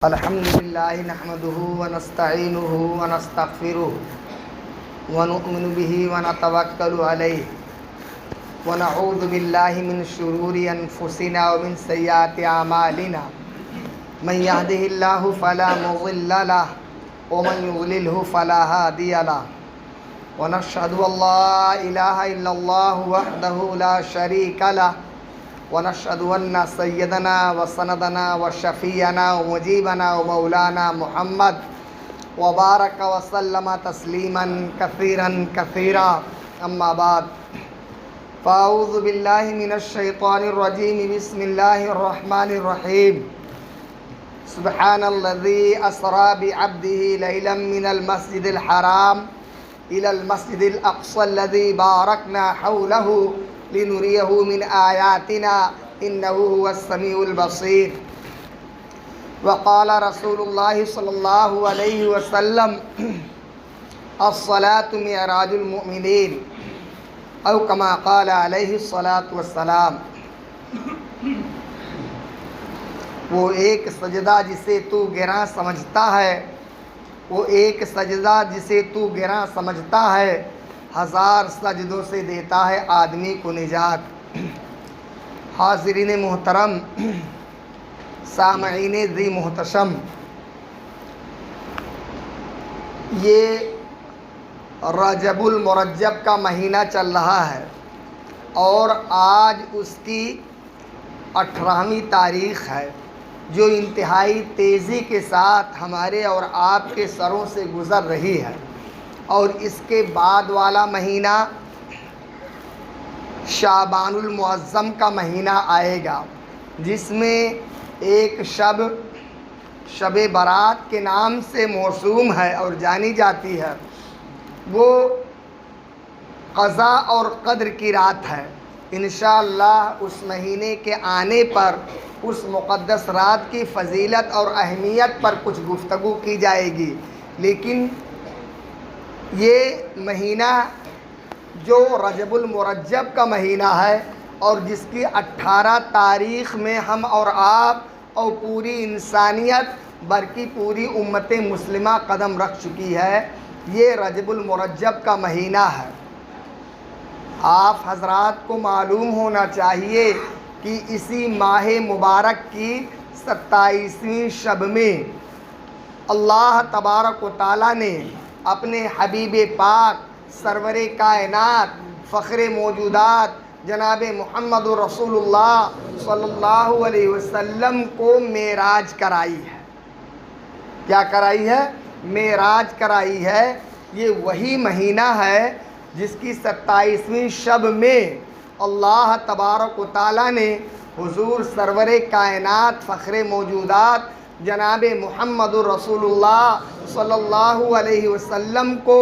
الحمد لله نحمده ونستعينه ونستغفره ونؤمن به ونتوكل عليه ونعوذ بالله من شرور أنفسنا ومن سيئات أعمالنا من يهده الله فلا مضل له ومن يضلله فلا هادي له ونشهد أن لا إله إلا الله وحده لا شريك له ونشهد أن سيدنا وسندنا وشفيعنا ومجيبنا ومولانا محمد وبارك وسلم تسليما كثيرا كثيرا أما بعد فأعوذ بالله من الشيطان الرجيم بسم الله الرحمن الرحيم سبحان الذي أسرى بعبده ليلا من المسجد الحرام إلى المسجد الأقصى الذي باركنا حوله لنريه من آياتنا إنه هو السميع البصير وقال رسول الله صلى الله عليه وسلم الصلاة معراج المؤمنين أو كما قال عليه الصلاة والسلام۔ وہ ایک سجدہ جسے تو گراں سمجھتا ہے، وہ ایک سجدہ جسے تو گراں سمجھتا ہے، ہزار سجدوں سے دیتا ہے آدمی کو نجات۔ حاضرین محترم، سامعین ذی محتشم، یہ رجب المرجب کا مہینہ چل رہا ہے اور آج اس کی 18ویں تاریخ ہے، جو انتہائی تیزی کے ساتھ ہمارے اور آپ کے سروں سے گزر رہی ہے۔ اور اس کے بعد والا مہینہ شعبان المعظم کا مہینہ آئے گا، جس میں ایک شب برات کے نام سے موسوم ہے اور جانی جاتی ہے۔ وہ قضاء اور قدر کی رات ہے۔ انشاءاللہ اس مہینے کے آنے پر اس مقدس رات کی فضیلت اور اہمیت پر کچھ گفتگو کی جائے گی، لیکن یہ مہینہ جو رجب المرجب کا مہینہ ہے اور جس کی 18 تاریخ میں ہم اور آپ اور پوری انسانیت بلکہ پوری امت مسلمہ قدم رکھ چکی ہے، یہ رجب المرجب کا مہینہ ہے۔ آپ حضرات کو معلوم ہونا چاہیے کہ اسی ماہ مبارک کی 27ویں شب میں اللہ تبارک و تعالیٰ نے اپنے حبیب پاک سرور کائنات فخر موجودات جناب محمد رسول اللہ صلی اللہ علیہ وسلم کو معراج کرائی ہے۔ کیا کرائی ہے؟ معراج کرائی ہے۔ یہ وہی مہینہ ہے جس کی 27ویں شب میں اللہ تبارک و تعالیٰ نے حضور سرور کائنات فخر موجودات جناب محمد رسول اللہ صلی اللہ علیہ وسلم کو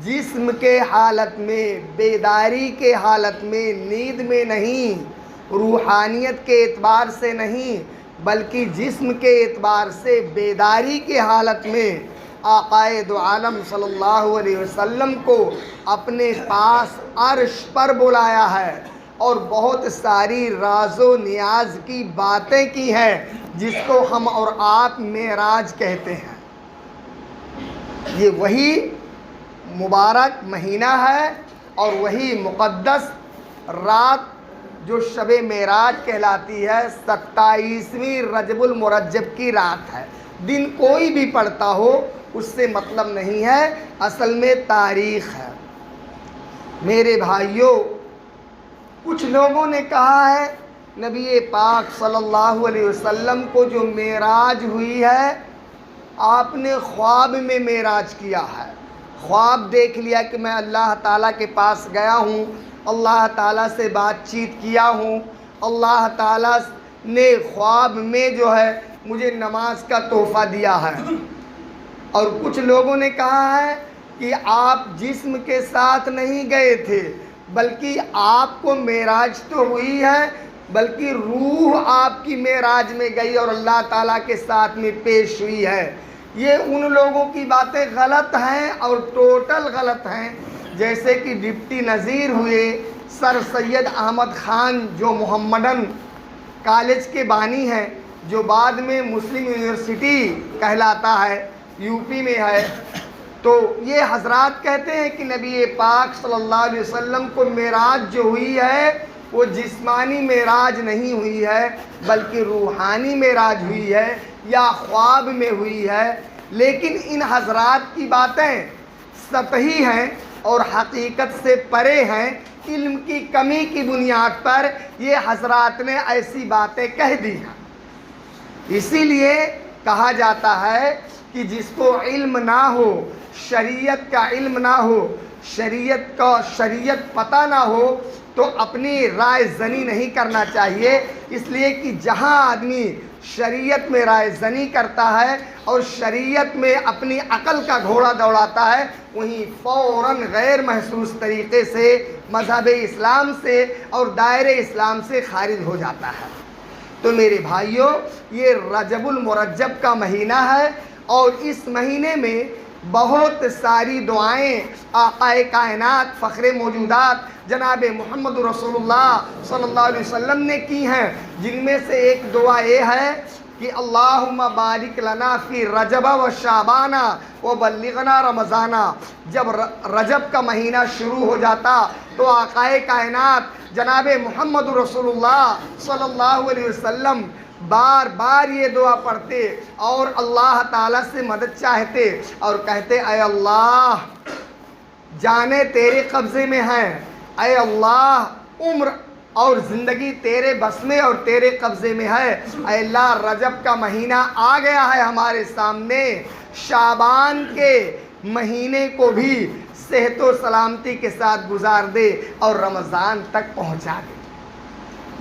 جسم کے حالت میں، بیداری کے حالت میں، نیند میں نہیں، روحانیت کے اعتبار سے نہیں بلکہ جسم کے اعتبار سے بیداری کے حالت میں آقائے دو عالم صلی اللہ علیہ وسلم کو اپنے پاس عرش پر بلایا ہے اور بہت ساری راز و نیاز کی باتیں کی ہیں، جس کو ہم اور آپ معراج کہتے ہیں۔ یہ وہی مبارک مہینہ ہے اور وہی مقدس رات جو شب معراج کہلاتی ہے، 27ویں رجب المرجب کی رات ہے۔ دن کوئی بھی پڑھتا ہو اس سے مطلب نہیں ہے، اصل میں تاریخ ہے۔ میرے بھائیوں، کچھ لوگوں نے کہا ہے نبی پاک صلی اللہ علیہ وسلم کو جو معراج ہوئی ہے، آپ نے خواب میں معراج کیا ہے۔ خواب دیکھ لیا کہ میں اللہ تعالیٰ کے پاس گیا ہوں، اللہ تعالیٰ سے بات چیت کیا ہوں، اللہ تعالیٰ نے خواب میں جو ہے مجھے نماز کا تحفہ دیا ہے۔ اور کچھ لوگوں نے کہا ہے کہ آپ جسم کے ساتھ نہیں گئے تھے بلکہ آپ کو معراج تو ہوئی ہے بلکہ روح آپ کی معراج میں گئی اور اللہ تعالیٰ کے ساتھ میں پیش ہوئی ہے۔ یہ ان لوگوں کی باتیں غلط ہیں اور ٹوٹل غلط ہیں، جیسے کہ ڈپٹی نظیر ہوئے سر سید احمد خان جو محمدن کالج کے بانی ہیں، جو بعد میں مسلم یونیورسٹی کہلاتا ہے، یو پی میں ہے، تو یہ حضرات کہتے ہیں کہ نبی پاک صلی اللہ علیہ وسلم کو معراج جو ہوئی ہے وہ جسمانی معراج نہیں ہوئی ہے بلکہ روحانی معراج ہوئی ہے یا خواب میں ہوئی ہے۔ لیکن ان حضرات کی باتیں سطحی ہیں اور حقیقت سے پرے ہیں، علم کی کمی کی بنیاد پر یہ حضرات نے ایسی باتیں کہہ دی ہیں۔ اسی لیے کہا جاتا ہے کہ جس کو علم نہ ہو، شریعت کا علم نہ ہو، شریعت پتہ نہ ہو تو اپنی رائے زنی نہیں کرنا چاہیے، اس لیے کہ جہاں آدمی شریعت میں رائے زنی کرتا ہے اور شریعت میں اپنی عقل کا گھوڑا دوڑاتا ہے، وہیں فوراً غیر محسوس طریقے سے مذہب اسلام سے اور دائرہ اسلام سے خارج ہو جاتا ہے۔ تو میرے بھائیوں، یہ رجب المرجب کا مہینہ ہے اور اس مہینے میں بہت ساری دعائیں آقا کائنات فخر موجودات جناب محمد رسول اللہ صلی اللہ علیہ وسلم نے کی ہیں، جن میں سے ایک دعا یہ ہے کہ اللہم بارک لنا فی رجب و شعبان و بلغنا رمضان۔ جب رجب کا مہینہ شروع ہو جاتا تو آقا کائنات جناب محمد رسول اللہ صلی اللہ علیہ وسلم بار بار یہ دعا پڑھتے اور اللہ تعالیٰ سے مدد چاہتے اور کہتے، اے اللہ جانیں تیرے قبضے میں ہیں، اے اللہ عمر اور زندگی تیرے بس میں اور تیرے قبضے میں ہے، اے اللہ رجب کا مہینہ آ گیا ہے ہمارے سامنے، شعبان کے مہینے کو بھی صحت و سلامتی کے ساتھ گزار دے اور رمضان تک پہنچا دے۔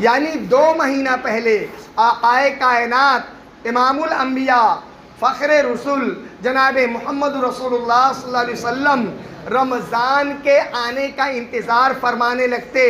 یعنی 2 مہینہ پہلے آقا کائنات امام الانبیاء فخر رسول جناب محمد رسول اللہ صلی اللہ علیہ وسلم رمضان کے آنے کا انتظار فرمانے لگتے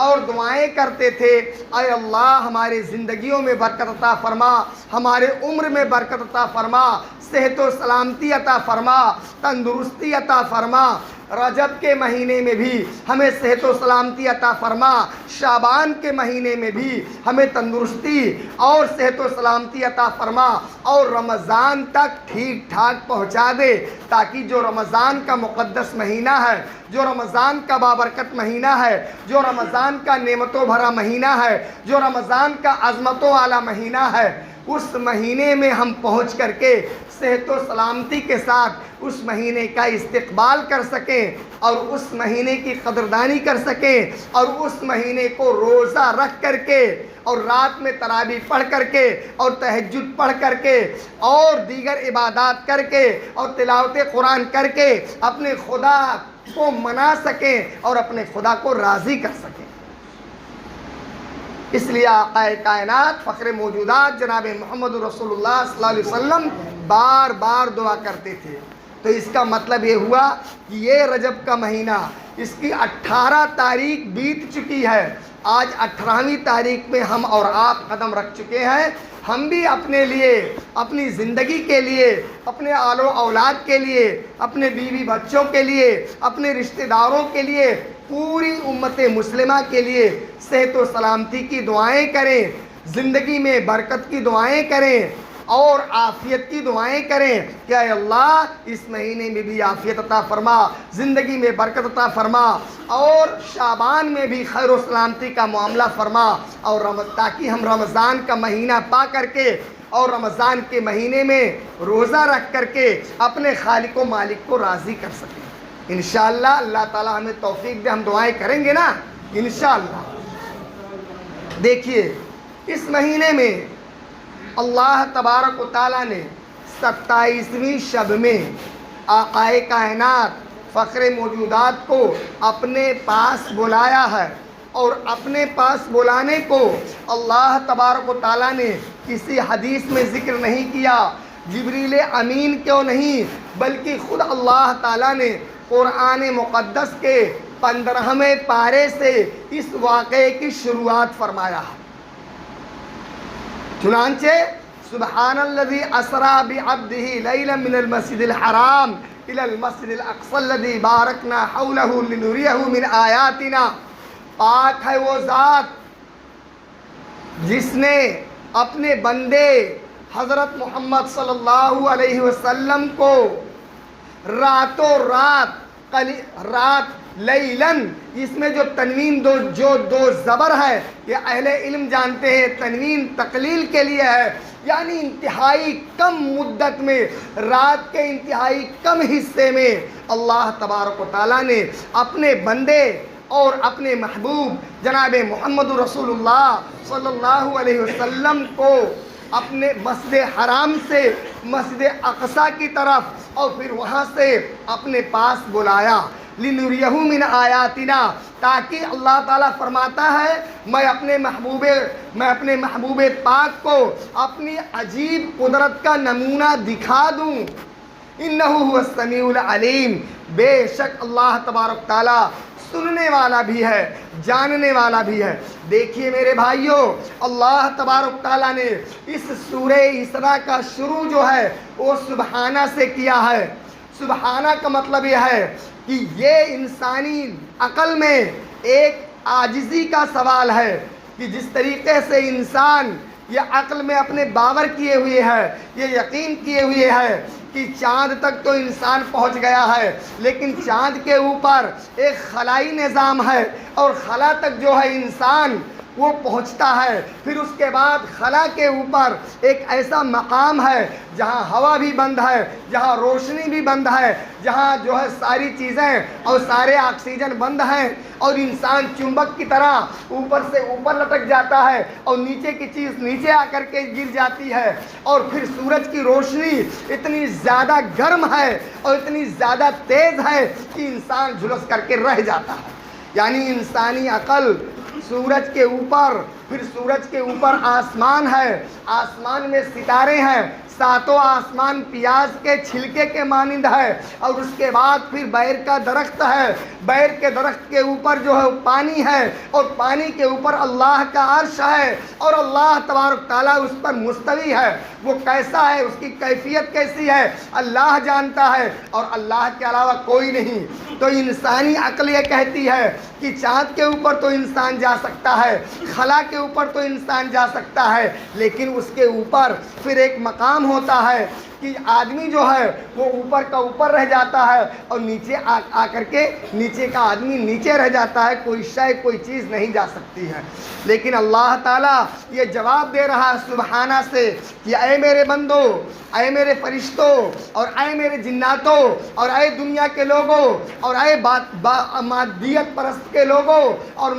اور دعائیں کرتے تھے، اے اللہ ہمارے زندگیوں میں برکت عطا فرما، ہمارے عمر میں برکت عطا فرما، صحت و سلامتی عطا فرما، تندرستی عطا فرما، رجب کے مہینے میں بھی ہمیں صحت و سلامتی عطا فرما، شعبان کے مہینے میں بھی ہمیں تندرستی اور صحت و سلامتی عطا فرما اور رمضان تک ٹھیک ٹھاک پہنچا دے، تاکہ جو رمضان کا مقدس مہینہ ہے، جو رمضان کا بابرکت مہینہ ہے، جو رمضان کا نعمتوں بھرا مہینہ ہے، جو رمضان کا عظمتوں والا مہینہ ہے، اس مہینے میں ہم پہنچ کر کے صحت و سلامتی کے ساتھ اس مہینے کا استقبال کر سکیں اور اس مہینے کی قدردانی کر سکیں اور اس مہینے کو روزہ رکھ کر کے اور رات میں تراویح پڑھ کر کے اور تہجد پڑھ کر کے اور دیگر عبادات کر کے اور تلاوت قرآن کر کے اپنے خدا کو منا سکیں اور اپنے خدا کو راضی کر سکیں۔ اس لیے آقا کائنات فخر موجودات جناب محمد رسول اللہ صلی اللہ علیہ وسلم بار بار دعا کرتے تھے۔ تو اس کا مطلب یہ ہوا کہ یہ رجب کا مہینہ، اس کی 18 تاریخ بیت چکی ہے، آج 18ویں تاریخ میں ہم اور آپ قدم رکھ چکے ہیں۔ ہم بھی اپنے لیے، اپنی زندگی کے لیے، اپنے آل و اولاد کے لیے، اپنے بیوی بچوں کے لیے، اپنے رشتہ داروں کے لیے، پوری امت مسلمہ کے لیے صحت و سلامتی کی دعائیں کریں، زندگی میں برکت کی دعائیں کریں اور عافیت کی دعائیں کریں کہ اے اللہ اس مہینے میں بھی عافیت عطا فرما، زندگی میں برکت عطا فرما اور شعبان میں بھی خیر و سلامتی کا معاملہ فرما، اور تاکہ ہم رمضان کا مہینہ پا کر کے اور رمضان کے مہینے میں روزہ رکھ کر کے اپنے خالق و مالک کو راضی کر سکیں۔ انشاءاللہ اللہ تعالی ہمیں توفیق دے، ہم دعائیں کریں گے نا انشاءاللہ۔ دیکھیے اس مہینے میں اللہ تبارک و تعالیٰ نے 27ویں شب میں آقا کائنات فخر موجودات کو اپنے پاس بلایا ہے، اور اپنے پاس بلانے کو اللہ تبارک و تعالیٰ نے کسی حدیث میں ذکر نہیں کیا، جبریل امین کیوں نہیں، بلکہ خود اللہ تعالیٰ نے قرآن مقدس کے 15ویں پارے سے اس واقعے کی شروعات فرمایا ہے۔ چنانچہ سبحان الذی اسری بعبدہ لیلا من المسجد الحرام الی المسجد الاقصی الذی بارکنا حولہ لنریہ من آیاتنا، پاک ہے وہ ذات جس نے اپنے بندے حضرت محمد صلی اللہ علیہ وسلم کو راتوں رات لیلن، اس میں جو تنوین دو زبر ہے یہ اہل علم جانتے ہیں تنوین تقلیل کے لیے ہے، یعنی انتہائی کم مدت میں، رات کے انتہائی کم حصے میں اللہ تبارک و تعالیٰ نے اپنے بندے اور اپنے محبوب جناب محمد رسول اللہ صلی اللہ علیہ وسلم کو اپنے مسجد حرام سے مسجد اقصیٰ کی طرف اور پھر وہاں سے اپنے پاس بلایا، لِنُرِيَهُ مِنْ آیاتنا، تاکہ اللہ تعالیٰ فرماتا ہے میں اپنے محبوب پاک کو اپنی عجیب قدرت کا نمونہ دکھا دوں۔ اِنَّهُ هُوَ السَّمِيعُ الْعَلِيمُ، بے شک اللہ تبارک تعالیٰ سننے والا بھی ہے، جاننے والا بھی ہے۔ دیکھیے میرے بھائیوں، اللہ تبارک تعالیٰ نے اس سورہ اسراء کا شروع جو ہے وہ سبحانہ سے کیا ہے۔ سبحانہ کا مطلب یہ ہے کہ یہ انسانی عقل میں ایک عاجزی کا سوال ہے کہ جس طریقے سے انسان یہ عقل میں اپنے باور کیے ہوئے ہے، یہ یقین کیے ہوئے ہے کہ چاند تک تو انسان پہنچ گیا ہے، لیکن چاند کے اوپر ایک خلائی نظام ہے اور خلا تک جو ہے انسان وہ پہنچتا ہے، پھر اس کے بعد خلا کے اوپر ایک ایسا مقام ہے جہاں ہوا بھی بند ہے، جہاں روشنی بھی بند ہے، جہاں جو ہے ساری چیزیں اور سارے آکسیجن بند ہیں، اور انسان چمبک کی طرح اوپر سے اوپر لٹک جاتا ہے اور نیچے کی چیز نیچے آ کر کے گر جاتی ہے، اور پھر سورج کی روشنی اتنی زیادہ گرم ہے اور اتنی زیادہ تیز ہے کہ انسان جھلس کر کے رہ جاتا ہے۔ یعنی انسانی عقل سورج کے اوپر، پھر سورج کے اوپر آسمان ہے، آسمان میں ستارے ہیں، ساتوں آسمان پیاز کے چھلکے کے مانند ہے، اور اس کے بعد پھر بیر کا درخت ہے، بیر کے درخت کے اوپر جو ہے پانی ہے، اور پانی کے اوپر اللہ کا عرش ہے، اور اللہ تبارک تعالیٰ اس پر مستوی ہے۔ وہ کیسا ہے، اس کی کیفیت کیسی ہے اللہ جانتا ہے، اور اللہ کے علاوہ کوئی نہیں۔ تو انسانی عقل یہ کہتی ہے کہ چاند کے اوپر تو انسان جا سکتا ہے، خلا کے اوپر تو انسان جا سکتا ہے، لیکن اس کے اوپر پھر ایک مقام ہوتا ہے کہ آدمی جو ہے وہ اوپر کا اوپر رہ جاتا ہے اور نیچے آ کر کے نیچے کا آدمی نیچے رہ جاتا ہے، کوئی شے کوئی چیز نہیں جا سکتی ہے۔ لیکن اللہ تعالیٰ یہ جواب دے رہا ہے سبحانہ سے کہ اے میرے بندو، اے میرے فرشتوں، اور اے میرے جناتوں، اور اے دنیا کے لوگوں، اور اے مادیت پرست کے لوگوں، اور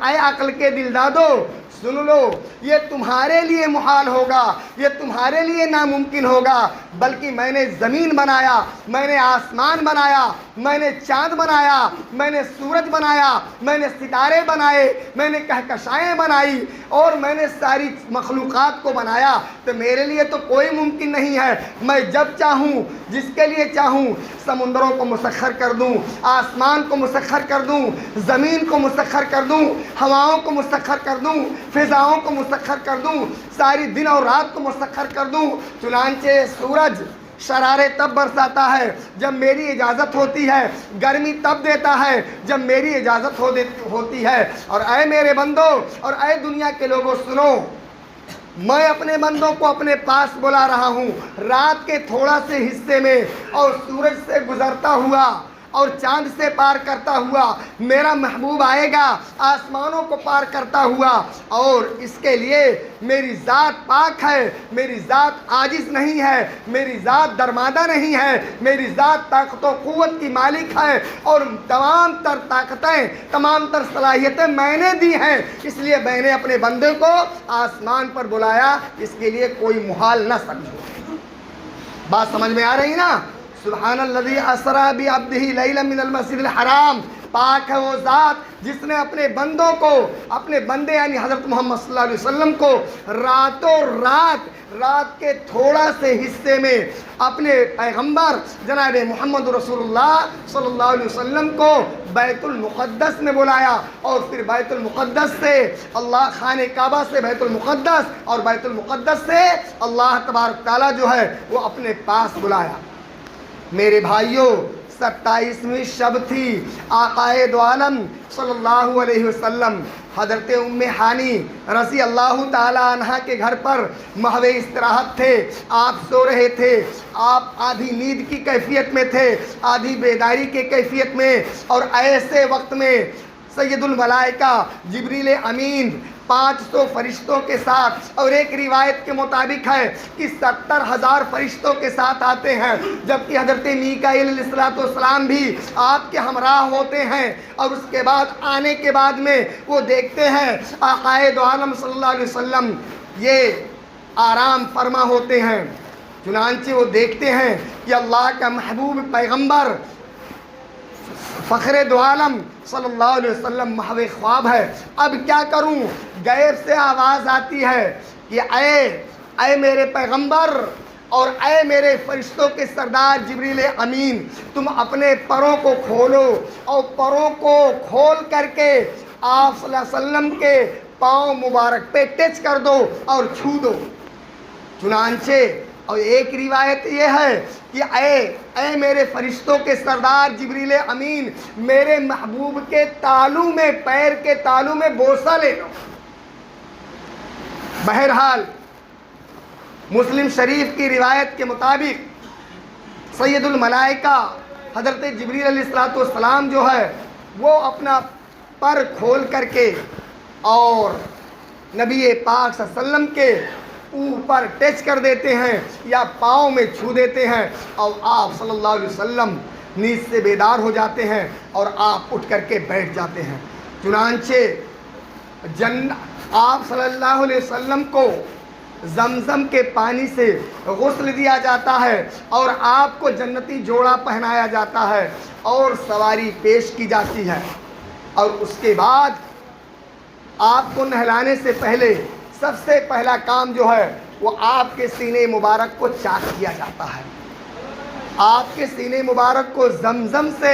اے عقل کے دلدادوں، سن لو، یہ تمہارے لیے محال ہوگا، یہ تمہارے لیے ناممکن ہوگا، بلکہ میں نے زمین بنایا، میں نے آسمان بنایا، میں نے چاند بنایا، میں نے سورج بنایا، میں نے ستارے بنائے، میں نے کہکشائیں بنائی، اور میں نے ساری مخلوقات کو بنایا، تو میرے لیے تو کوئی ممکن نہیں ہے۔ میں جب چاہوں، جس کے لیے چاہوں، سمندروں کو مسخر کر دوں، آسمان کو مسخر کر دوں، زمین کو مسخر کر دوں، ہواؤں کو مسخر کر دوں، فضاؤں کو مسخر کر دوں، ساری دن اور رات کو مسخر کر دوں۔ چنانچہ سورج شرارے تب برساتا ہے جب میری اجازت ہوتی ہے، گرمی تب دیتا ہے جب میری اجازت ہوتی ہے۔ اور اے میرے بندوں اور اے دنیا کے لوگوں، سنو، میں اپنے بندوں کو اپنے پاس بلا رہا ہوں رات کے تھوڑا سے حصے میں، اور سورج سے گزرتا ہوا اور چاند سے پار کرتا ہوا میرا محبوب آئے گا، آسمانوں کو پار کرتا ہوا، اور اس کے لیے میری ذات پاک ہے، میری ذات عاجز نہیں ہے، میری ذات درمادہ نہیں ہے، میری ذات طاقت و قوت کی مالک ہے، اور تمام تر طاقتیں، تمام تر صلاحیتیں میں نے دی ہیں، اس لیے میں نے اپنے بندے کو آسمان پر بلایا، اس کے لیے کوئی محال نہ سمجھو۔ بات سمجھ میں آ رہی نا؟ سبحان الذی اسریٰ بعبدہ لیلا من المسجد الحرام، پاک ہے وہ ذات جس نے اپنے بندوں کو، اپنے بندے یعنی حضرت محمد صلی اللہ علیہ وسلم کو رات کے تھوڑا سے حصے میں اپنے پیغمبر جناب محمد رسول اللہ صلی اللہ علیہ وسلم کو بیت المقدس میں بلایا، اور پھر بیت المقدس سے اللہ خانہ کعبہ سے بیت المقدس، اور بیت المقدس سے اللہ تبارک تعالیٰ جو ہے وہ اپنے پاس بلایا۔ میرے بھائیوں، 27ویں شب تھی، آقائے دو عالم صلی اللہ علیہ وسلم حضرت ام ہانی رضی اللہ تعالی عنہ کے گھر پر محو استراحت تھے. آپ سو رہے تھے. آپ آدھی نیند کی کیفیت میں تھے, آدھی بیداری کے کیفیت میں, اور ایسے وقت میں سید الملائکہ جبریل امین 500 فرشتوں کے ساتھ, اور ایک روایت کے مطابق ہے کہ 70,000 فرشتوں کے ساتھ آتے ہیں, جبکہ حضرت میکائیل علیہ السلام بھی آپ کے ہمراہ ہوتے ہیں. اور اس کے بعد آنے کے بعد میں وہ دیکھتے ہیں آقائے دو عالم صلی اللہ علیہ وسلم یہ آرام فرما ہوتے ہیں. چنانچہ وہ دیکھتے ہیں کہ اللہ کا محبوب پیغمبر فخر دو عالم صلی اللہ علیہ وسلم محو خواب ہے. اب کیا کروں؟ غیب سے آواز آتی ہے کہ اے میرے پیغمبر اور اے میرے فرشتوں کے سردار جبریل امین, تم اپنے پروں کو کھولو اور پروں کو کھول کر کے آپ صلی اللہ علیہ وسلم کے پاؤں مبارک پہ ٹچ کر دو اور چھو دو. چنانچہ اور ایک روایت یہ ہے کہ اے میرے فرشتوں کے سردار جبریل امین, میرے محبوب کے تالو میں, پیر کے تالو میں بوسہ لے لو. بہرحال مسلم شریف کی روایت کے مطابق سید الملائکہ حضرت جبریل علیہ السلام جو ہے وہ اپنا پر کھول کر کے اور نبی پاک صلی اللہ علیہ وسلم کے اوپر ٹچ کر دیتے ہیں یا پاؤں میں چھو دیتے ہیں, اور آپ صلی اللہ علیہ وسلم نیند سے بیدار ہو جاتے ہیں اور آپ اٹھ کر کے بیٹھ جاتے ہیں. چنانچہ آپ صلی اللہ علیہ وسلم کو زمزم کے پانی سے غسل دیا جاتا ہے, اور آپ کو جنتی جوڑا پہنایا جاتا ہے, اور سواری پیش کی جاتی ہے. اور اس کے بعد آپ کو نہلانے سے پہلے سب سے پہلا کام جو ہے وہ آپ کے سینے مبارک کو چاک کیا جاتا ہے. آپ کے سینے مبارک کو زمزم سے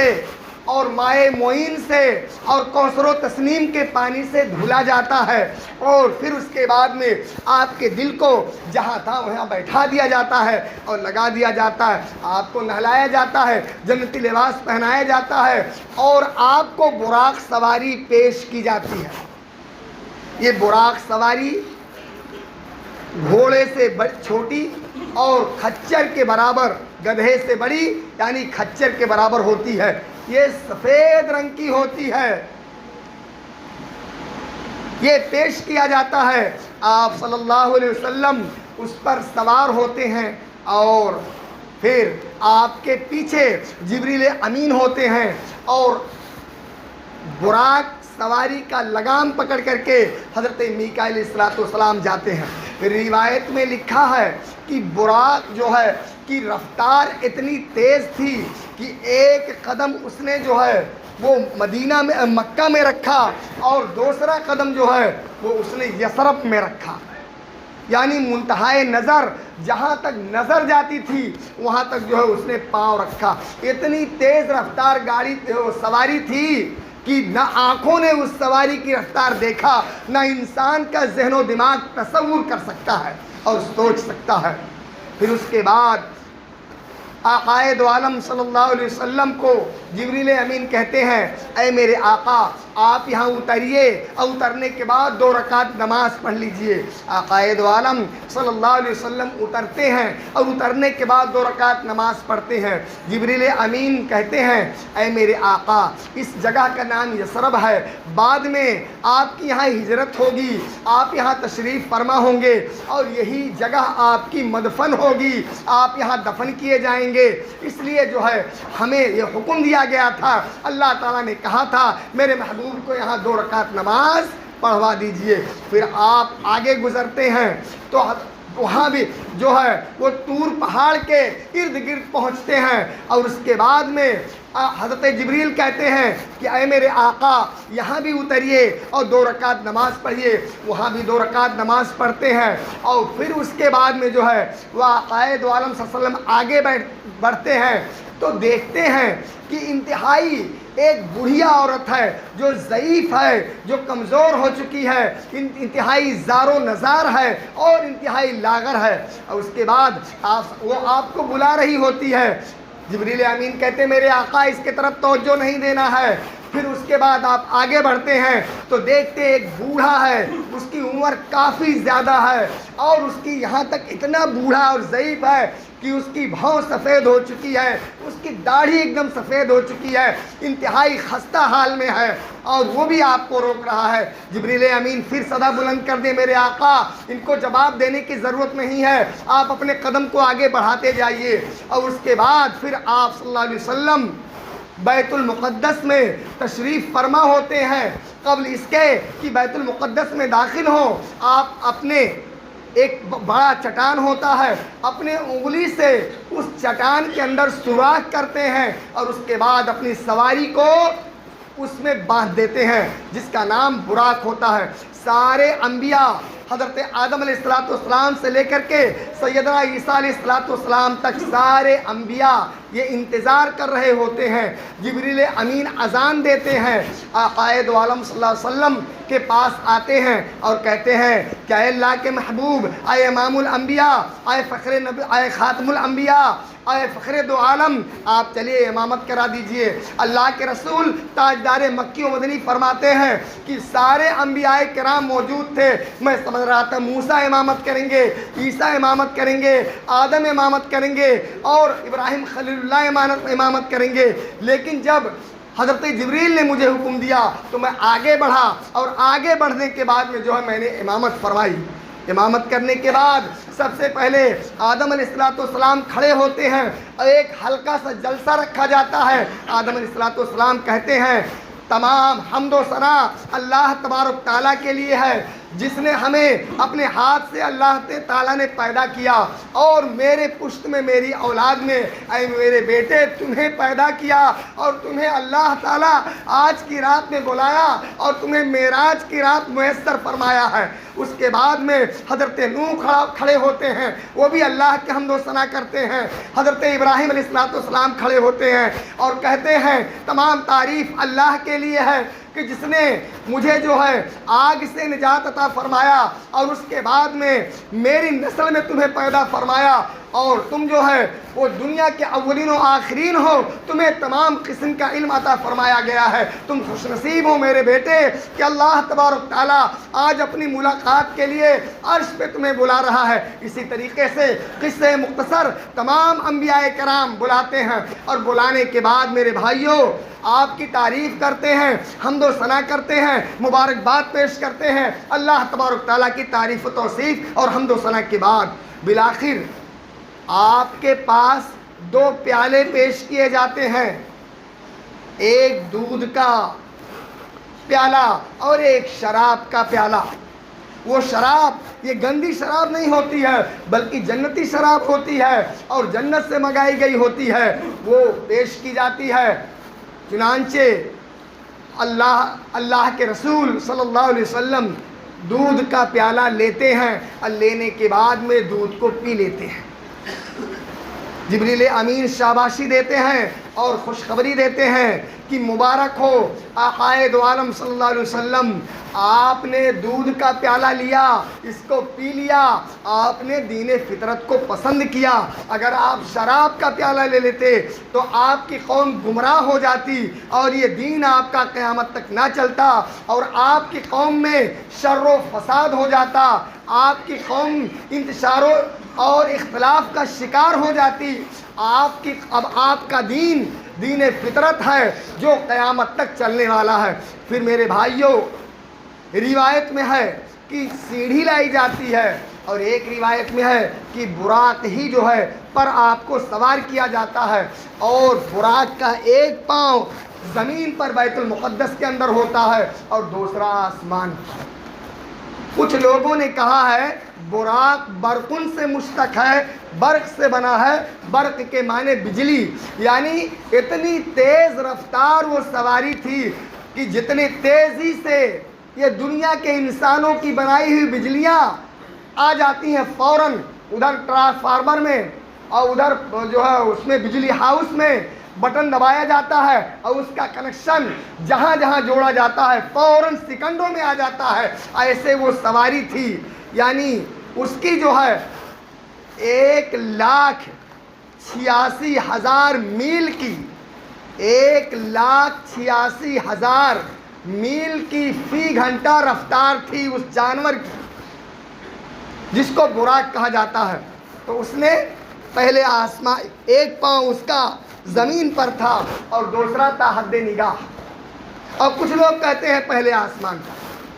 اور مائے معین سے اور کوثر و تسنیم کے پانی سے دھلا جاتا ہے, اور پھر اس کے بعد میں آپ کے دل کو جہاں تھا وہاں بیٹھا دیا جاتا ہے اور لگا دیا جاتا ہے. آپ کو نہلایا جاتا ہے, جنتی لباس پہنایا جاتا ہے, اور آپ کو براق سواری پیش کی جاتی ہے. یہ براق سواری گھوڑے سے چھوٹی اور کھچر کے برابر, گدھے سے بڑی یعنی کھچر کے برابر ہوتی ہے. یہ سفید رنگ کی ہوتی ہے. یہ پیش کیا جاتا ہے. آپ صلی اللہ علیہ وسلم اس پر سوار ہوتے ہیں, اور پھر آپ کے پیچھے جبریل امین ہوتے ہیں, اور براق سواری کا لگام پکڑ کر کے حضرت میکائیل علیہ السلام جاتے ہیں. روایت میں لکھا ہے کہ براق جو ہے کی رفتار اتنی تیز تھی کہ ایک قدم اس نے جو ہے وہ مدینہ میں مکہ میں رکھا, اور دوسرا قدم جو ہے وہ اس نے یثرب میں رکھا. یعنی منتہائے نظر, جہاں تک نظر جاتی تھی وہاں تک جو ہے اس نے پاؤں رکھا. اتنی تیز رفتار گاڑی سواری تھی کہ نہ آنکھوں نے اس سواری کی رفتار دیکھا, نہ انسان کا ذہن و دماغ تصور کر سکتا ہے اور سوچ سکتا ہے. پھر اس کے بعد آقائے دو عالم صلی اللہ علیہ وسلم کو جبریل امین کہتے ہیں, اے میرے آقا آپ یہاں اتریے, اور اترنے کے بعد 2 رکعت نماز پڑھ لیجئے. آقائے دو عالم صلی اللہ علیہ وسلم اترتے ہیں, اور اترنے کے بعد 2 رکعت نماز پڑھتے ہیں. جبریل امین کہتے ہیں, اے میرے آقا اس جگہ کا نام یثرب ہے, بعد میں آپ کی یہاں ہجرت ہوگی, آپ یہاں تشریف فرما ہوں گے, اور یہی جگہ آپ کی مدفن ہوگی, آپ یہاں دفن کیے جائیں گے. اس لیے جو ہے ہمیں یہ حکم دیا گیا تھا, اللہ تعالیٰ نے کہا تھا میرے محبوب کو یہاں 2 رکعت نماز پڑھوا دیجئے. پھر آپ آگے گزرتے ہیں تو وہاں بھی جو ہے وہ طور پہاڑ کے ارد گرد پہنچتے ہیں, اور اس کے بعد میں حضرت جبریل کہتے ہیں کہ اے میرے آقا یہاں بھی اتریے اور 2 رکعت نماز پڑھیے. وہاں بھی 2 رکعت نماز پڑھتے ہیں, اور پھر اس کے بعد میں جو ہے وہ آقائے دو عالم صلی اللہ علیہ وسلم آگے بڑھتے ہیں تو دیکھتے ہیں کہ انتہائی ایک بڑھیا عورت ہے جو ضعیف ہے, جو کمزور ہو چکی ہے, انتہائی زار و نزار ہے اور انتہائی لاغر ہے. اور اس کے بعد وہ آپ کو بلا رہی ہوتی ہے. جبریل امین کہتے ہیں میرے آقا اس کے طرف توجہ نہیں دینا ہے. پھر اس کے بعد آپ آگے بڑھتے ہیں تو دیکھتے ایک بوڑھا ہے، اس کی عمر کافی زیادہ ہے اور اس کی یہاں تک اتنا بوڑھا اور ضعیف ہے کہ اس کی بھاؤں سفید ہو چکی ہے، اس کی داڑھی ایک دم سفید ہو چکی ہے، انتہائی خستہ حال میں ہے اور وہ بھی آپ کو روک رہا ہے۔ جبریل امین پھر صدا بلند کر دے، میرے آقا ان کو جواب دینے کی ضرورت نہیں ہے، آپ اپنے قدم کو آگے بڑھاتے جائیے۔ اور اس کے بعد پھر آپ صلی اللہ علیہ وسلم بیت المقدس میں تشریف فرما ہوتے ہیں۔ قبل اس کے کہ بیت المقدس میں داخل ہوں، آپ اپنے ایک بڑا چٹان ہوتا ہے، اپنے انگلی سے اس چٹان کے اندر سوراخ کرتے ہیں اور اس کے بعد اپنی سواری کو اس میں باندھ دیتے ہیں، جس کا نام براق ہوتا ہے۔ سارے انبیاء حضرت آدم علیہ السلام سے لے کر کے سیدنا عیسیٰ علیہ السلام تک سارے انبیاء یہ انتظار کر رہے ہوتے ہیں۔ جبریل امین اذان دیتے ہیں، قائد عالم صلی اللہ علیہ وسلم کے پاس آتے ہیں اور کہتے ہیں کہ اے اللہ کے محبوب، اے امام الانبیاء، اے فخر نبی، اے خاتم الانبیاء، اے فخر دو عالم، آپ چلیے امامت کرا دیجئے۔ اللہ کے رسول تاجدار مکی و مدنی فرماتے ہیں کہ سارے انبیاء کرام موجود تھے، میں سمجھ رہا تھا موسیٰ امامت کریں گے، عیسیٰ امامت کریں گے، آدم امامت کریں گے اور ابراہیم خلیل اللہ امامت کریں گے، لیکن جب حضرت جبریل نے مجھے حکم دیا تو میں آگے بڑھا اور آگے بڑھنے کے بعد میں جو ہے میں نے امامت فرمائی۔ امامت کرنے کے بعد سب سے پہلے آدم علیہ السلام کھڑے ہوتے ہیں اور ایک ہلکا سا جلسہ رکھا جاتا ہے۔ آدم علیہ السلام کہتے ہیں تمام حمد و ثنا اللہ تبارک تعالیٰ کے لیے ہے، جس نے ہمیں اپنے ہاتھ سے اللہ تعالیٰ نے پیدا کیا اور میرے پشت میں میری اولاد میں اے میرے بیٹے تمہیں پیدا کیا اور تمہیں اللہ تعالیٰ آج کی رات میں بلایا اور تمہیں معراج کی رات میسر فرمایا ہے۔ اس کے بعد میں حضرت نوح کھڑے ہوتے ہیں، وہ بھی اللہ کے حمد و ثنا کرتے ہیں۔ حضرت ابراہیم علیہ السلام کھڑے ہوتے ہیں اور کہتے ہیں تمام تعریف اللہ کے لیے ہے کہ جس نے مجھے جو ہے آگ سے نجات عطا فرمایا اور اس کے بعد میں میری نسل میں تمہیں پیدا فرمایا اور تم جو ہے وہ دنیا کے اولین و آخرین ہو، تمہیں تمام قسم کا علم عطا فرمایا گیا ہے۔ تم خوش نصیب ہو میرے بیٹے کہ اللہ تبارک تعالیٰ آج اپنی ملاقات کے لیے عرش پہ تمہیں بلا رہا ہے۔ اسی طریقے سے قصے مختصر تمام انبیاء کرام بلاتے ہیں اور بلانے کے بعد میرے بھائیوں آپ کی تعریف کرتے ہیں، حمد و ثنا کرتے ہیں، مبارکباد پیش کرتے ہیں اللہ تبارک تعالیٰ کی تعریف و توصیف اور حمد و ثنا کے بعد بالآخر آپ کے پاس دو پیالے پیش کیے جاتے ہیں، ایک دودھ کا پیالہ اور ایک شراب کا پیالہ۔ وہ شراب یہ گندی شراب نہیں ہوتی ہے بلکہ جنتی شراب ہوتی ہے اور جنت سے منگائی گئی ہوتی ہے، وہ پیش کی جاتی ہے۔ چنانچہ اللہ کے رسول صلی اللہ علیہ وسلم دودھ کا پیالہ لیتے ہیں اور لینے کے بعد میں دودھ کو پی لیتے ہیں۔ جبریل امین شاباشی دیتے ہیں اور خوشخبری دیتے ہیں کہ مبارک ہو آقائے دو عالم صلی اللہ علیہ وسلم، آپ نے دودھ کا پیالہ لیا، اس کو پی لیا، آپ نے دین فطرت کو پسند کیا۔ اگر آپ شراب کا پیالہ لے لیتے تو آپ کی قوم گمراہ ہو جاتی اور یہ دین آپ کا قیامت تک نہ چلتا اور آپ کی قوم میں شر و فساد ہو جاتا، آپ کی قوم انتشار اور اختلاف کا شکار ہو جاتی۔ اب آپ کا دین فطرت ہے جو قیامت تک چلنے والا ہے۔ پھر میرے بھائیوں روایت میں ہے کہ سیڑھی لائی جاتی ہے اور ایک روایت میں ہے کہ براق ہی جو ہے پر آپ کو سوار کیا جاتا ہے اور براق کا ایک پاؤں زمین پر بیت المقدس کے اندر ہوتا ہے اور دوسرا آسمان۔ کچھ لوگوں نے کہا ہے براق برقن سے مشتق ہے، برق سے بنا ہے، برق کے معنی بجلی، یعنی اتنی تیز رفتار وہ سواری تھی کہ جتنی تیزی سے یہ دنیا کے انسانوں کی بنائی ہوئی بجلیاں آ جاتی ہیں فوراً ادھر ٹرانسفارمر میں اور ادھر جو ہے اس میں بجلی ہاؤس میں بٹن دبایا جاتا ہے اور اس کا کنیکشن جہاں جہاں جوڑا جاتا ہے فوراً سیکنڈوں میں آ جاتا ہے، ایسے وہ سواری تھی۔ یعنی اس کی جو ہے 1,86,000 میل کی 1,86,000 میل کی فی گھنٹہ رفتار تھی اس جانور کی، جس کو براق کہا جاتا ہے۔ تو اس نے پہلے آسمان، ایک پاؤں اس کا زمین پر تھا اور دوسرا تھا حد نگاہ، اور کچھ لوگ کہتے ہیں پہلے آسمان کا۔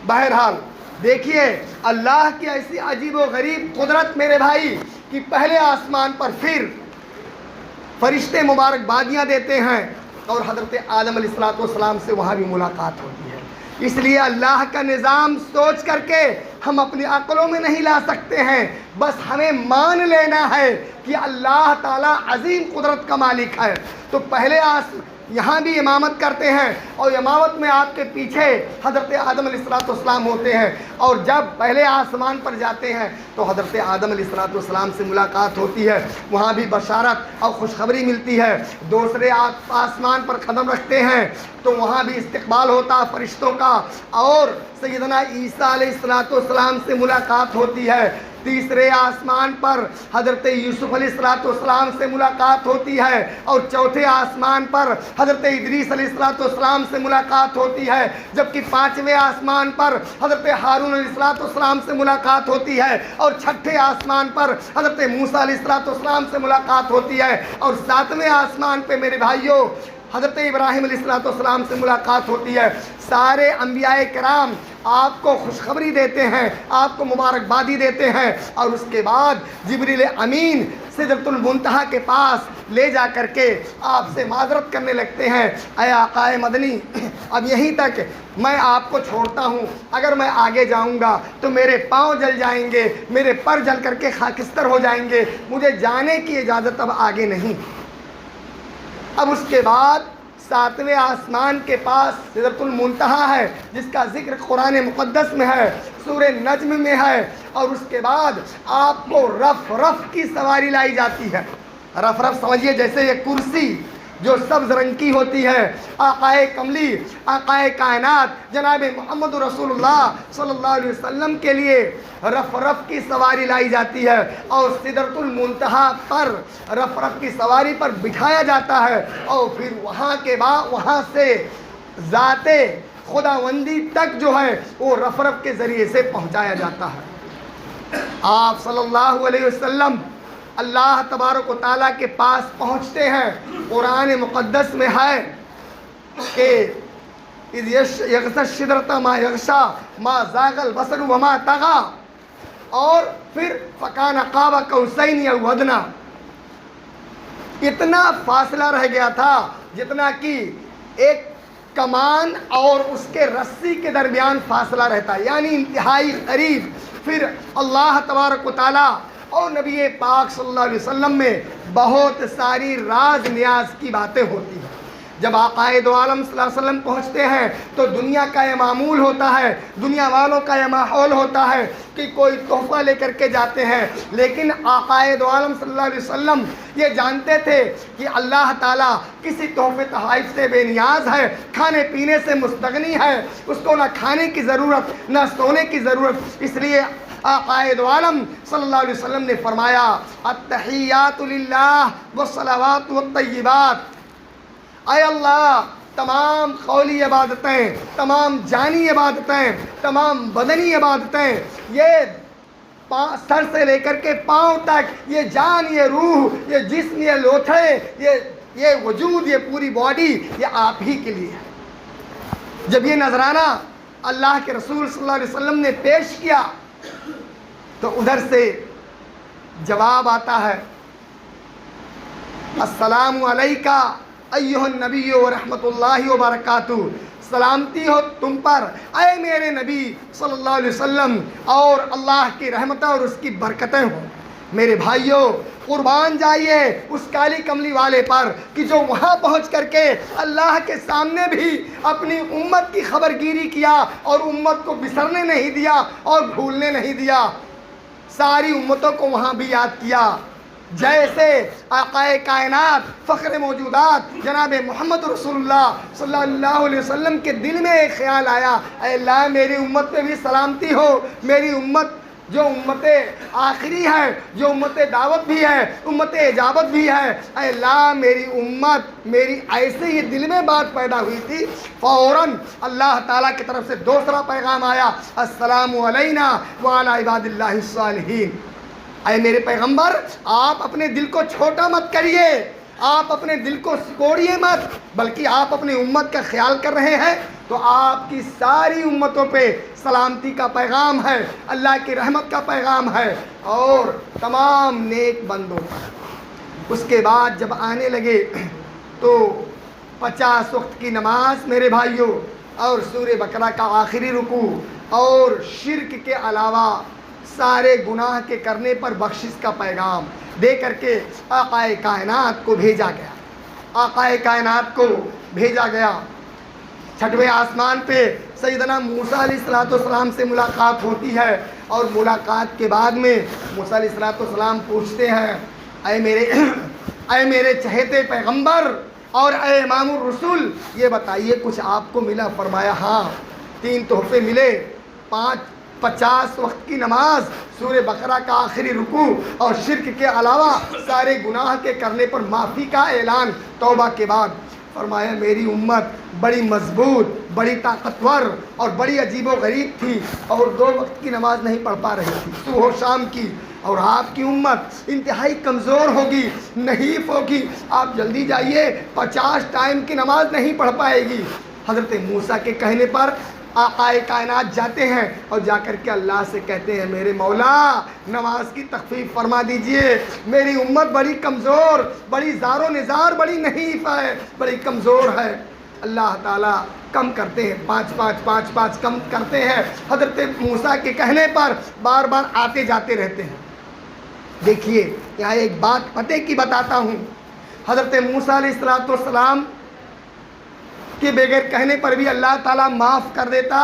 بہرحال دیکھیے اللہ کی ایسی عجیب و غریب قدرت میرے بھائی کہ پہلے آسمان پر پھر فرشتے مبارکبادیاں دیتے ہیں اور حضرت آدم علیہ السلام سے وہاں بھی ملاقات ہوتی ہے۔ اس لیے اللہ کا نظام سوچ کر کے ہم اپنی عقلوں میں نہیں لا سکتے ہیں، بس ہمیں مان لینا ہے کہ اللہ تعالیٰ عظیم قدرت کا مالک ہے۔ تو پہلے یہاں بھی امامت کرتے ہیں، اور امامت میں آپ کے پیچھے حضرت آدم علیہ السلام ہوتے ہیں، اور جب پہلے آسمان پر جاتے ہیں تو حضرت آدم علیہ السلام سے ملاقات ہوتی ہے، وہاں بھی بشارت اور خوشخبری ملتی ہے۔ دوسرے آسمان پر قدم رکھتے ہیں تو وہاں بھی استقبال ہوتا ہے فرشتوں کا، اور سیدنا عیسیٰ علیہ السلام سے ملاقات ہوتی ہے۔ تیسرے آسمان پر حضرت یوسف علیہ السلام سے ملاقات ہوتی ہے، اور چوتھے آسمان پر حضرت ادریس علیہ السلام سے ملاقات ہوتی ہے، جبکہ پانچویں آسمان پر حضرت ہارون علیہ السلام سے ملاقات ہوتی ہے، اور چھٹے آسمان پر حضرت موسیٰ علیہ السلام سے ملاقات ہوتی ہے، اور ساتویں آسمان پہ میرے بھائیوں حضرت ابراہیم علیہ السلام سے ملاقات ہوتی ہے۔ سارے انبیاء کرام آپ کو خوشخبری دیتے ہیں، آپ کو مبارکبادی دیتے ہیں، اور اس کے بعد جبریل امین سدرۃ المنتہا کے پاس لے جا کر کے آپ سے معذرت کرنے لگتے ہیں، اے آقائے مدنی اب یہیں تک میں آپ کو چھوڑتا ہوں، اگر میں آگے جاؤں گا تو میرے پاؤں جل جائیں گے، میرے پر جل کر کے خاکستر ہو جائیں گے، مجھے جانے کی اجازت اب آگے نہیں۔ اب اس کے بعد ساتویں آسمان کے پاس سدرۃ المنتہا ہے، جس کا ذکر قرآن مقدس میں ہے، سورہ نجم میں ہے، اور اس کے بعد آپ کو رف رف کی سواری لائی جاتی ہے۔ رف رف سمجھیے جیسے یہ کرسی جو سبز رنگ کی ہوتی ہے، آقائے کملی، آقائے کائنات جناب محمد رسول اللہ صلی اللہ علیہ وسلم کے لیے رف رف کی سواری لائی جاتی ہے، اور سدرۃ المنتہا پر رف رف کی سواری پر بٹھایا جاتا ہے، اور پھر وہاں کے بعد وہاں سے ذات خداوندی تک جو ہے وہ رف رف کے ذریعے سے پہنچایا جاتا ہے۔ آپ صلی اللہ علیہ وسلم اللہ تبارک و تعالیٰ کے پاس پہنچتے ہیں۔ قرآن مقدس میں ہے کہ اذ یغشی السدرۃ ما یغشی ما زاغ البصر وما طغی، اور پھر فکان قاب قوسین او ادنی، اتنا فاصلہ رہ گیا تھا جتنا کہ ایک کمان اور اس کے رسی کے درمیان فاصلہ رہتا ہے، یعنی انتہائی قریب۔ پھر اللہ تبارک و تعالیٰ اور نبی پاک صلی اللہ علیہ وسلم میں بہت ساری راز نیاز کی باتیں ہوتی ہیں۔ جب آقائے دو عالم صلی اللہ علیہ وسلم پہنچتے ہیں تو دنیا کا یہ معمول ہوتا ہے، دنیا والوں کا یہ ماحول ہوتا ہے کہ کوئی تحفہ لے کر کے جاتے ہیں، لیکن آقائے دو عالم صلی اللہ علیہ وسلم یہ جانتے تھے کہ اللہ تعالیٰ کسی تحفے تحائف سے بے نیاز ہے، کھانے پینے سے مستغنی ہے، اس کو نہ کھانے کی ضرورت نہ سونے کی ضرورت۔ اس لیے آقائے دو عالم صلی اللہ علیہ وسلم نے فرمایا التحیات للہ والصلوات والطیبات، اے اللہ تمام قولی عبادتیں، تمام جانی عبادتیں، تمام بدنی عبادتیں، یہ سر سے لے کر کے پاؤں تک، یہ جان، یہ روح، یہ جسم، یہ لوتھڑے، یہ وجود، یہ پوری باڈی، یہ آپ ہی کے لیے ہے۔ جب یہ نذرانہ اللہ کے رسول صلی اللہ علیہ وسلم نے پیش کیا تو ادھر سے جواب آتا ہے السلام علیکہ ایھا النبی ورحمۃ اللہ وبرکاتہ، سلامتی ہو تم پر اے میرے نبی صلی اللہ علیہ وسلم، اور اللہ کی رحمتیں اور اس کی برکتیں ہوں۔ میرے بھائیوں قربان جائیے اس کالی کملی والے پر کہ جو وہاں پہنچ کر کے اللہ کے سامنے بھی اپنی امت کی خبر گیری کیا، اور امت کو بسرنے نہیں دیا اور بھولنے نہیں دیا، ساری امتوں کو وہاں بھی یاد کیا۔ جیسے آقائے کائنات فخر موجودات جناب محمد رسول اللہ صلی اللہ علیہ وسلم کے دل میں ایک خیال آیا، اے اللہ میری امت پہ بھی سلامتی ہو، میری امت جو امت آخری ہے، جو امت دعوت بھی ہے، امت اجابت بھی ہے، اے اللہ میری امت، میری ایسے ہی دل میں بات پیدا ہوئی تھی، فوراً اللہ تعالیٰ کی طرف سے دوسرا پیغام آیا، السلام علینا وعلی عباد اللہ الصالحین۔ اے میرے پیغمبر، آپ اپنے دل کو چھوٹا مت کریے، آپ اپنے دل کو سکوڑیے مت، بلکہ آپ اپنی امت کا خیال کر رہے ہیں تو آپ کی ساری امتوں پہ سلامتی کا پیغام ہے، اللہ کی رحمت کا پیغام ہے، اور تمام نیک بندوں پر۔ اس کے بعد جب آنے لگے تو 50 وقت کی نماز میرے بھائیوں، اور سورہ بقرہ کا آخری رکوع، اور شرک کے علاوہ سارے گناہ کے کرنے پر بخشش کا پیغام دے کر کے آقا کائنات کو بھیجا گیا، آقا کائنات کو بھیجا گیا۔ چھٹویں آسمان پہ سیدنا موسیٰ علیہ السلام سے ملاقات ہوتی ہے، اور ملاقات کے بعد میں موسیٰ علیہ السلام پوچھتے ہیں، اے میرے چہیتے پیغمبر اور اے امام الرسول، یہ بتائیے کچھ آپ کو ملا؟ فرمایا ہاں، 3 تحفے ملے، 50 وقت کی نماز، سورہ بقرہ کا آخری رکوع، اور شرک کے علاوہ سارے گناہ کے کرنے پر معافی کا اعلان توبہ کے بعد۔ فرمایا میری امت بڑی مضبوط، بڑی طاقتور اور بڑی عجیب و غریب تھی، اور 2 وقت کی نماز نہیں پڑھ پا رہی تھی، صبح و شام کی، اور آپ کی امت انتہائی کمزور ہوگی، نحیف ہوگی، آپ جلدی جائیے، 50 ٹائم کی نماز نہیں پڑھ پائے گی۔ حضرت موسیٰ کے کہنے پر آقا کائنات جاتے ہیں، اور جا کر کے اللہ سے کہتے ہیں، میرے مولا نماز کی تخفیف فرما دیجئے، میری امت بڑی کمزور، بڑی زار و نزار، بڑی نحیف ہے، بڑی کمزور ہے۔ اللہ تعالیٰ کم کرتے ہیں، 5 کم کرتے ہیں، حضرت موسیٰ کے کہنے پر بار بار آتے جاتے رہتے ہیں۔ دیکھیے یہاں ایک بات پتہ کی بتاتا ہوں، حضرت موسیٰ علیہ السلام کے بغیر کہنے پر بھی اللہ تعالیٰ معاف کر دیتا،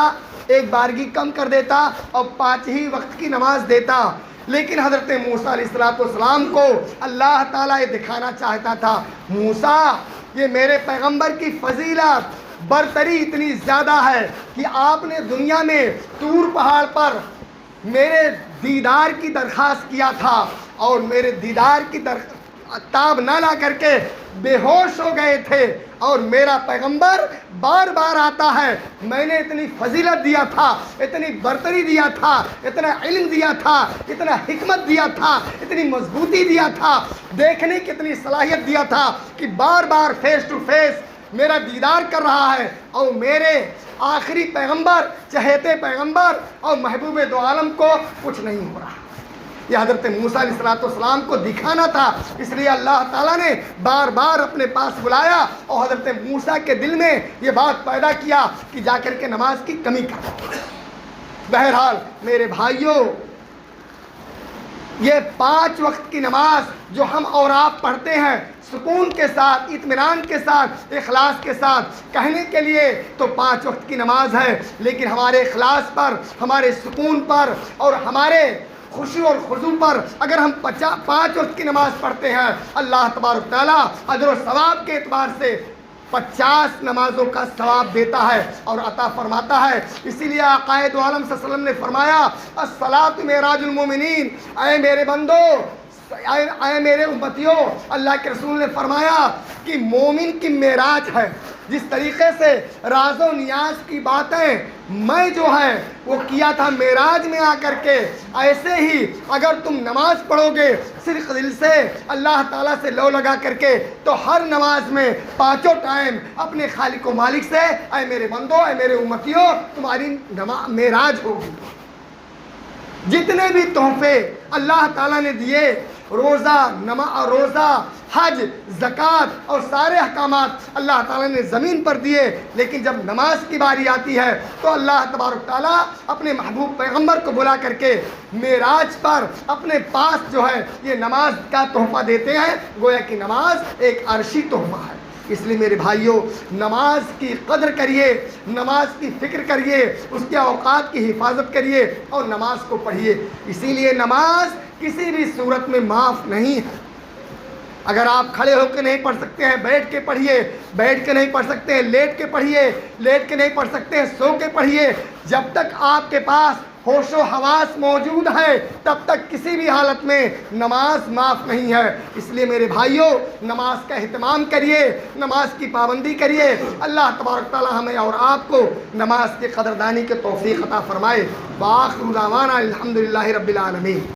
ایک بارگی کم کر دیتا، اور 5 ہی وقت کی نماز دیتا، لیکن حضرت موسیٰ علیہ السلام کو اللہ تعالیٰ یہ دکھانا چاہتا تھا، موسیٰ یہ میرے پیغمبر کی فضیلت برتری اتنی زیادہ ہے کہ آپ نے دنیا میں طور پہاڑ پر میرے دیدار کی درخواست کیا تھا، اور میرے دیدار کی تاب نہ لا کر کے بے ہوش ہو گئے تھے، اور میرا پیغمبر بار بار آتا ہے، میں نے اتنی فضیلت دیا تھا، اتنی برتری دیا تھا، اتنا علم دیا تھا، اتنا حکمت دیا تھا، اتنی مضبوطی دیا تھا، دیکھنے کی اتنی صلاحیت دیا تھا کہ بار بار فیس ٹو فیس میرا دیدار کر رہا ہے، اور میرے آخری پیغمبر، چہیتے پیغمبر اور محبوب دو عالم کو کچھ نہیں ہو رہا۔ یہ حضرت موسیٰ علیہ السلام کو دکھانا تھا، اس لیے اللہ تعالیٰ نے بار بار اپنے پاس بلایا، اور حضرت موسیٰ کے دل میں یہ بات پیدا کیا کہ جا کر کے نماز کی کمی کر۔ بہرحال میرے بھائیوں، یہ 5 وقت کی نماز جو ہم اور آپ پڑھتے ہیں سکون کے ساتھ، اطمینان کے ساتھ، اخلاص کے ساتھ، کہنے کے لیے تو 5 وقت کی نماز ہے، لیکن ہمارے اخلاص پر، ہمارے سکون پر، اور ہمارے خوشی اور خضوع پر اگر ہم 5 وقت کی نماز پڑھتے ہیں، اللہ تبارک تعالیٰ اجر و ثواب کے اعتبار سے 50 نمازوں کا ثواب دیتا ہے اور عطا فرماتا ہے۔ اسی لیے آقا دو عالم صلی اللہ علیہ وسلم نے فرمایا، الصلاۃ معراج المومنین، اے میرے بندو، اے میرے امتیوں، اللہ کے رسول نے فرمایا کہ مومن کی معراج ہے۔ جس طریقے سے راز و نیاز کی باتیں میں جو ہے وہ کیا تھا معراج میں آ کر کے، ایسے ہی اگر تم نماز پڑھو گے صرف دل سے اللہ تعالیٰ سے لو لگا کر کے، تو ہر نماز میں 5 ٹائم اپنے خالق و مالک سے، اے میرے بندو، اے میرے امتیوں، تمہاری معراج ہوگی۔ جتنے بھی تحفے اللہ تعالیٰ نے دیے، روزہ، حج، زکوٰۃ اور سارے احکامات اللہ تعالیٰ نے زمین پر دیے، لیکن جب نماز کی باری آتی ہے تو اللہ تبارک تعالیٰ اپنے محبوب پیغمبر کو بلا کر کے معراج پر اپنے پاس جو ہے یہ نماز کا تحفہ دیتے ہیں، گویا کہ نماز ایک عرشی تحفہ ہے۔ اس لیے میرے بھائیوں، نماز کی قدر کریے، نماز کی فکر کریے، اس کے اوقات کی حفاظت کریے اور نماز کو پڑھیے۔ اسی لیے نماز کسی بھی صورت میں معاف نہیں ہے۔ اگر آپ کھڑے ہو کے نہیں پڑھ سکتے ہیں، بیٹھ کے پڑھیے، بیٹھ کے نہیں پڑھ سکتے ہیں لیٹ کے پڑھیے، لیٹ کے نہیں پڑھ سکتے ہیں سو کے پڑھیے، جب تک آپ کے پاس ہوش و حواس موجود ہے تب تک کسی بھی حالت میں نماز معاف نہیں ہے۔ اس لیے میرے بھائیوں، نماز کا اہتمام کریے، نماز کی پابندی کریے۔ اللہ تبارک تعالی ہمیں اور آپ کو نماز کی قدردانی کے توفیق عطا فرمائے۔ وآخر دعوانا الحمدللہ رب العالمین۔